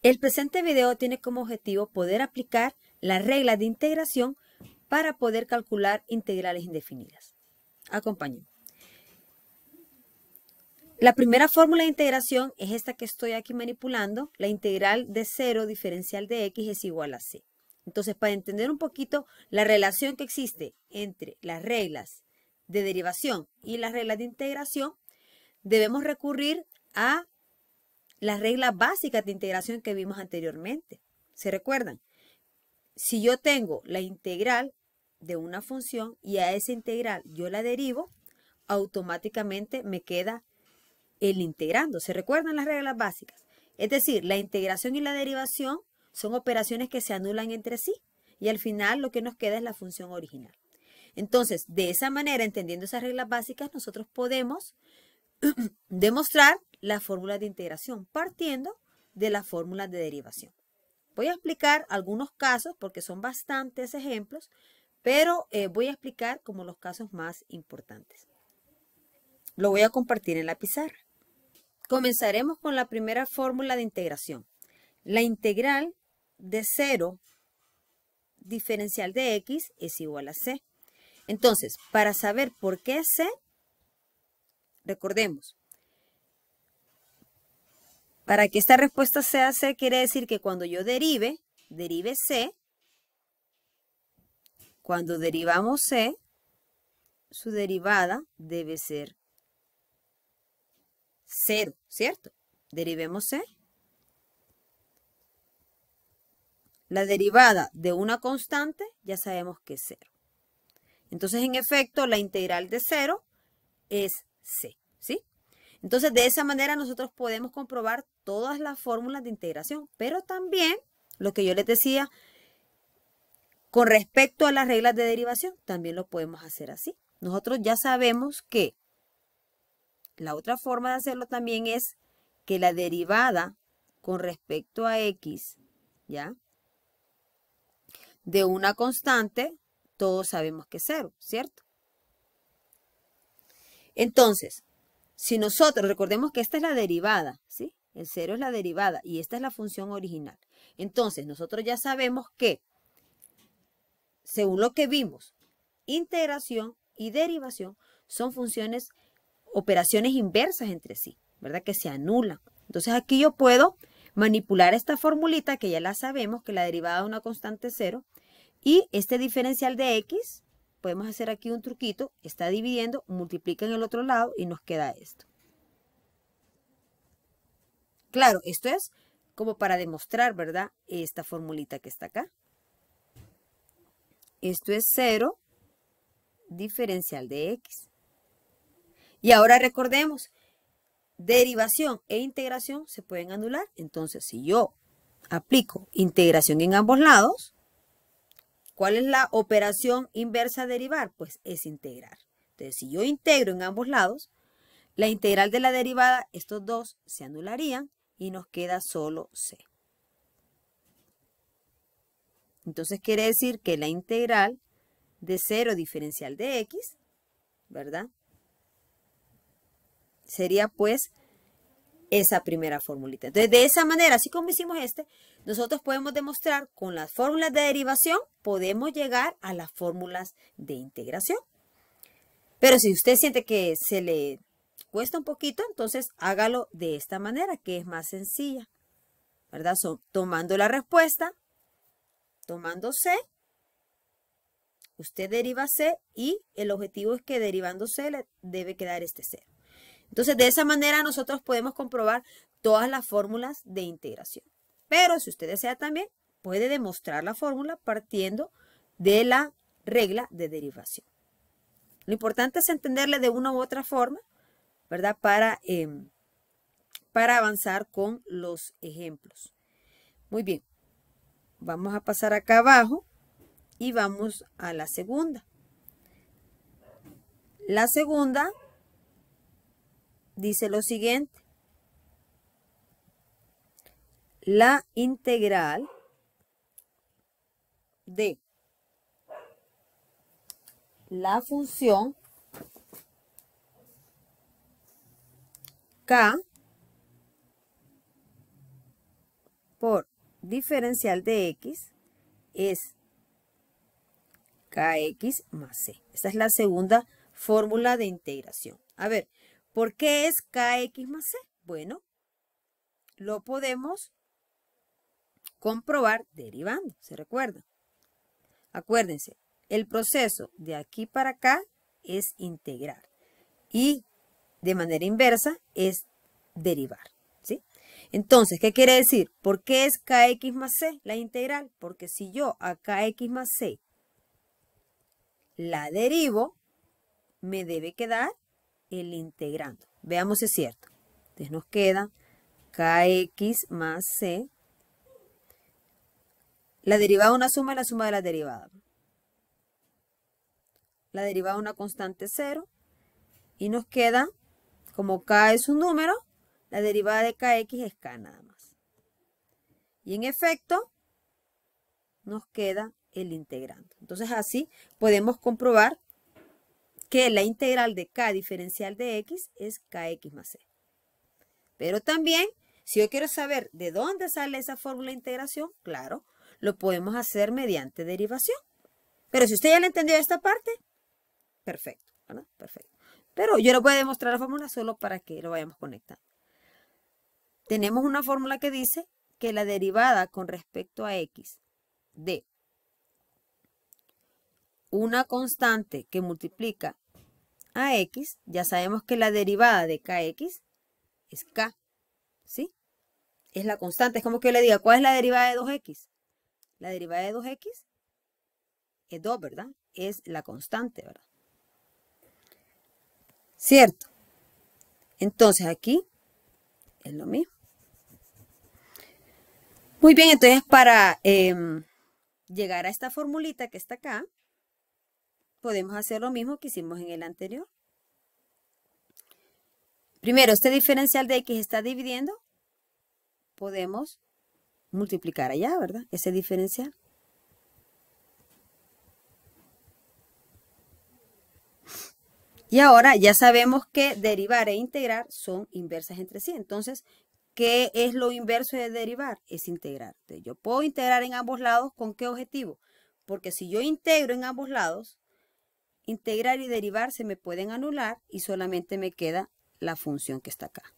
El presente video tiene como objetivo poder aplicar las reglas de integración para poder calcular integrales indefinidas. Acompáñenme. La primera fórmula de integración es esta que estoy aquí manipulando. La integral de 0 diferencial de x es igual a c. Entonces, para entender un poquito la relación que existe entre las reglas de derivación y las reglas de integración, debemos recurrir a las reglas básicas de integración que vimos anteriormente. ¿Se recuerdan? Si yo tengo la integral de una función y a esa integral yo la derivo, automáticamente me queda el integrando. ¿Se recuerdan las reglas básicas? Es decir, la integración y la derivación son operaciones que se anulan entre sí y al final lo que nos queda es la función original. Entonces, de esa manera, entendiendo esas reglas básicas, nosotros podemos demostrar la fórmula de integración partiendo de la fórmula de derivación. Voy a explicar algunos casos porque son bastantes ejemplos, pero voy a explicar como los casos más importantes. Lo voy a compartir en la pizarra. Comenzaremos con la primera fórmula de integración. La integral de 0 diferencial de x es igual a c. Entonces, para saber por qué c, recordemos, para que esta respuesta sea c, quiere decir que cuando yo derive c, cuando derivamos c, su derivada debe ser 0, ¿cierto? Derivemos c. La derivada de una constante ya sabemos que es 0. Entonces, en efecto, la integral de 0 es c, ¿sí? Entonces, de esa manera nosotros podemos comprobar todas las fórmulas de integración, pero también, lo que yo les decía, con respecto a las reglas de derivación, también lo podemos hacer así. Nosotros ya sabemos que la otra forma de hacerlo también es que la derivada con respecto a x, ¿ya?, de una constante, todos sabemos que es 0, ¿cierto? Entonces, si nosotros, recordemos que esta es la derivada, ¿sí? El 0 es la derivada y esta es la función original. Entonces, nosotros ya sabemos que, según lo que vimos, integración y derivación son funciones, operaciones inversas entre sí, ¿verdad? Que se anulan. Entonces, aquí yo puedo manipular esta formulita que ya la sabemos, que la derivada de una constante es 0, y este diferencial de x, podemos hacer aquí un truquito, está dividiendo, multiplica en el otro lado y nos queda esto. Claro, esto es como para demostrar, ¿verdad?, esta formulita que está acá. Esto es 0 diferencial de x. Y ahora recordemos, derivación e integración se pueden anular. Entonces, si yo aplico integración en ambos lados, ¿cuál es la operación inversa a derivar? Pues es integrar. Entonces, si yo integro en ambos lados, la integral de la derivada, estos dos se anularían y nos queda solo c. Entonces, quiere decir que la integral de 0 diferencial de x, ¿verdad?, sería pues esa primera formulita. Entonces, de esa manera, así como hicimos nosotros podemos demostrar con las fórmulas de derivación, podemos llegar a las fórmulas de integración. Pero si usted siente que se le cuesta un poquito, entonces hágalo de esta manera, que es más sencilla, ¿verdad? Tomando la respuesta, tomando c, usted deriva c y el objetivo es que derivando c le debe quedar este 0. Entonces, de esa manera nosotros podemos comprobar todas las fórmulas de integración. Pero si usted desea también, puede demostrar la fórmula partiendo de la regla de derivación. Lo importante es entenderle de una u otra forma, ¿verdad?, para avanzar con los ejemplos. Muy bien. Vamos a pasar acá abajo y vamos a la segunda. La segunda dice lo siguiente: la integral de la función k por diferencial de x es kx más c. Esta es la segunda fórmula de integración. A ver, ¿por qué es kx más c? Bueno, lo podemos comprobar derivando, ¿se recuerdan? Acuérdense, el proceso de aquí para acá es integrar y de manera inversa es derivar, ¿sí? Entonces, ¿qué quiere decir? ¿Por qué es kx más c la integral? Porque si yo a kx más c la derivo, me debe quedar el integrando. Veamos si es cierto. Entonces nos queda kx más c. La derivada de una suma es la suma de la derivada. La derivada de una constante 0. Y nos queda, como k es un número, la derivada de kx es k nada más. Y en efecto, nos queda el integrando. Entonces así podemos comprobar que la integral de k diferencial de x es kx más c. Pero también, si yo quiero saber de dónde sale esa fórmula de integración, claro, lo podemos hacer mediante derivación. Pero si usted ya le entendió esta parte, perfecto, ¿verdad? Perfecto. Pero yo le voy a demostrar la fórmula solo para que lo vayamos conectando. Tenemos una fórmula que dice que la derivada con respecto a x de una constante que multiplica a x, ya sabemos que la derivada de kx es k, ¿sí? Es la constante, es como que yo le diga, ¿cuál es la derivada de 2x? La derivada de 2x es 2, ¿verdad? Es la constante, ¿verdad? ¿Cierto? Entonces aquí es lo mismo. Muy bien, entonces para llegar a esta formulita que está acá, podemos hacer lo mismo que hicimos en el anterior. Primero, este diferencial de x está dividiendo. Podemos multiplicar allá, ¿verdad? Ese diferencial. Y ahora ya sabemos que derivar e integrar son inversas entre sí. Entonces, ¿qué es lo inverso de derivar? Es integrar. Entonces, yo puedo integrar en ambos lados, ¿con qué objetivo? Porque si yo integro en ambos lados, integrar y derivar se me pueden anular y solamente me queda la función que está acá.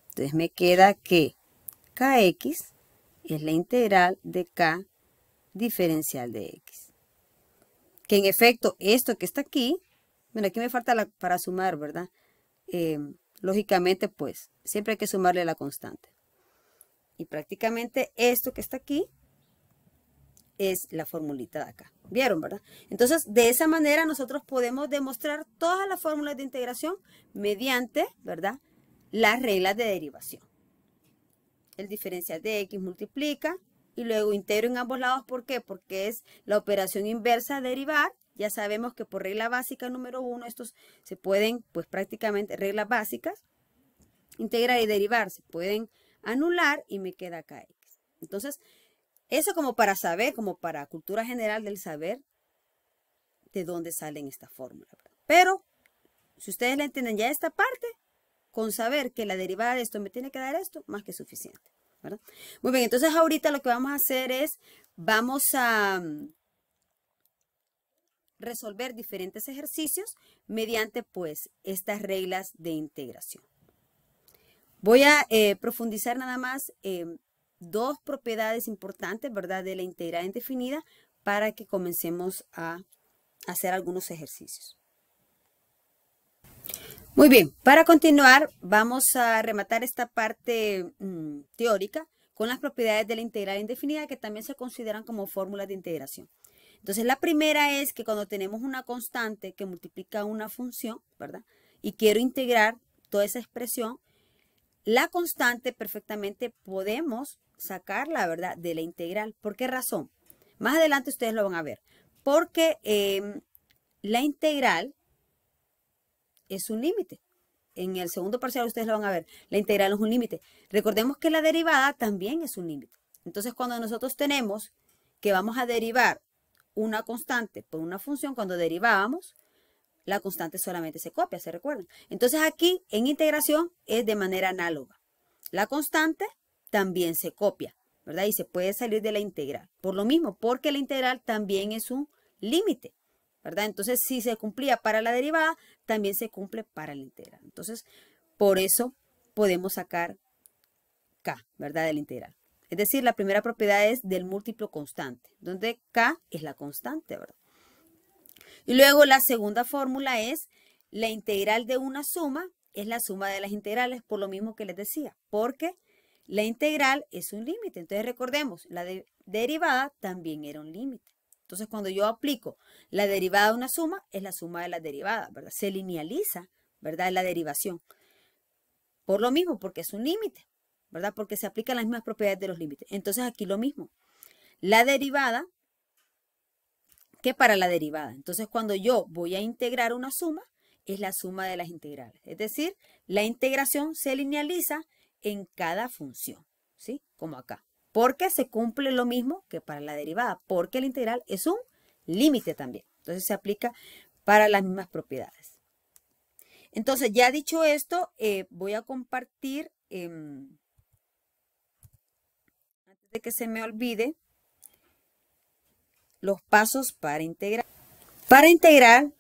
Entonces me queda que kx es la integral de k diferencial de x. Que en efecto esto que está aquí, bueno, aquí me falta para sumar, ¿verdad? Lógicamente, pues, siempre hay que sumarle la constante. Y prácticamente esto que está aquí es la formulita de acá. ¿Vieron, verdad? Entonces, de esa manera nosotros podemos demostrar todas las fórmulas de integración mediante, ¿verdad?, las reglas de derivación. El diferencial de x multiplica y luego integro en ambos lados. ¿Por qué? Porque es la operación inversa derivar. Ya sabemos que por regla básica número 1, estos se pueden, pues prácticamente reglas básicas, integrar y derivar se pueden anular y me queda kx. Entonces, eso como para saber, como para cultura general del saber de dónde salen estas fórmulas. Pero, si ustedes la entienden ya esta parte, con saber que la derivada de esto me tiene que dar esto, más que suficiente, ¿verdad? Muy bien, entonces ahorita lo que vamos a hacer es, vamos a resolver diferentes ejercicios mediante, pues, estas reglas de integración. Voy a profundizar nada más dos propiedades importantes, ¿verdad?, de la integral indefinida para que comencemos a hacer algunos ejercicios. Muy bien, para continuar vamos a rematar esta parte teórica con las propiedades de la integral indefinida que también se consideran como fórmulas de integración. Entonces la primera es que cuando tenemos una constante que multiplica una función, ¿verdad?, y quiero integrar toda esa expresión, la constante perfectamente podemos sacarla, ¿verdad?, de la integral. ¿Por qué razón? Más adelante ustedes lo van a ver. Porque la integral es un límite. En el segundo parcial ustedes lo van a ver. La integral es un límite. Recordemos que la derivada también es un límite. Entonces, cuando nosotros tenemos que vamos a derivar una constante por una función, cuando derivábamos, la constante solamente se copia, ¿se recuerdan? Entonces, aquí en integración es de manera análoga. La constante también se copia, ¿verdad? Y se puede salir de la integral. Por lo mismo, porque la integral también es un límite, ¿verdad? Entonces, si se cumplía para la derivada, también se cumple para la integral. Entonces, por eso podemos sacar K, ¿verdad? De la integral. Es decir, la primera propiedad es del múltiplo constante, donde K es la constante, ¿verdad? Y luego la segunda fórmula es la integral de una suma es la suma de las integrales, por lo mismo que les decía, porque la integral es un límite. Entonces recordemos, la derivada también era un límite. Entonces cuando yo aplico la derivada de una suma, es la suma de las derivadas, ¿verdad? Se linealiza, ¿verdad? La derivación. Por lo mismo, porque es un límite, ¿verdad? Porque se aplican las mismas propiedades de los límites. Entonces aquí lo mismo. La derivada que para la derivada. Entonces cuando yo voy a integrar una suma, es la suma de las integrales. Es decir, la integración se linealiza en cada función, ¿sí? Como acá. Porque se cumple lo mismo que para la derivada, porque la integral es un límite también. Entonces se aplica para las mismas propiedades. Entonces, ya dicho esto, voy a compartir, antes de que se me olvide, los pasos para integrar. Para integrar,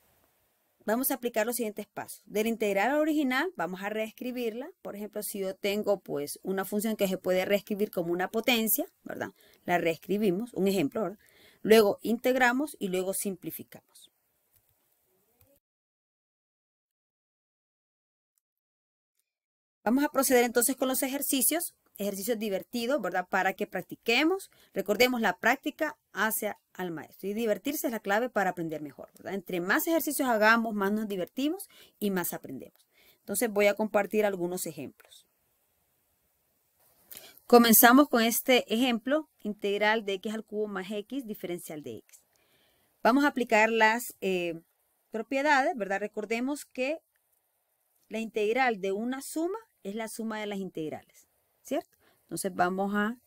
vamos a aplicar los siguientes pasos. De la integral original, vamos a reescribirla. Por ejemplo, si yo tengo pues una función que se puede reescribir como una potencia, ¿verdad? La reescribimos, un ejemplo, ¿verdad? Luego integramos y luego simplificamos. Vamos a proceder entonces con los ejercicios divertidos, ¿verdad? Para que practiquemos. Recordemos, la práctica hace al maestro y divertirse es la clave para aprender mejor, ¿verdad? Entre más ejercicios hagamos, más nos divertimos y más aprendemos. Entonces voy a compartir algunos ejemplos. Comenzamos con este ejemplo, integral de x al cubo más x, diferencial de x. Vamos a aplicar las propiedades, ¿verdad? Recordemos que la integral de una suma es la suma de las integrales, ¿cierto? Entonces vamos a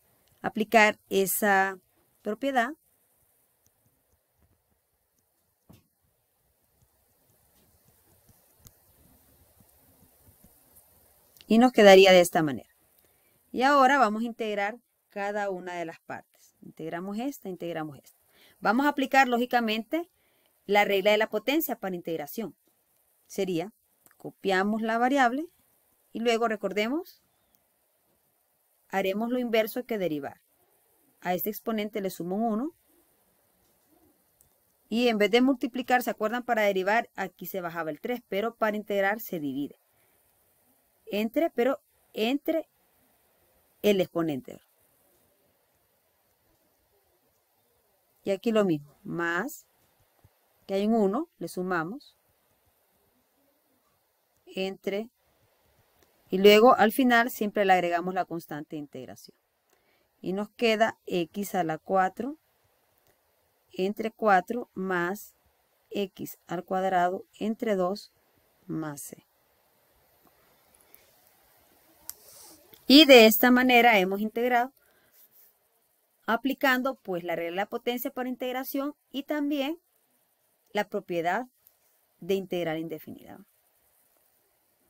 aplicar esa propiedad. Y nos quedaría de esta manera. Y ahora vamos a integrar cada una de las partes. Integramos esta, integramos esta. Vamos a aplicar, lógicamente, la regla de la potencia para integración. Sería, copiamos la variable y luego, recordemos, haremos lo inverso que derivar. A este exponente le sumo un 1. Y en vez de multiplicar, ¿se acuerdan? Para derivar, aquí se bajaba el 3, pero para integrar se divide. Entre el exponente. Y aquí lo mismo, más, que hay un 1, le sumamos, entre, y luego al final siempre le agregamos la constante de integración. Y nos queda x a la 4 entre 4 más x al cuadrado entre 2 más c. Y de esta manera hemos integrado aplicando pues la regla de la potencia para integración y también la propiedad de integral indefinida.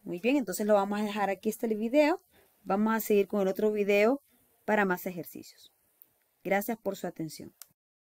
Muy bien, entonces lo vamos a dejar aquí este video. Vamos a seguir con el otro video para más ejercicios. Gracias por su atención.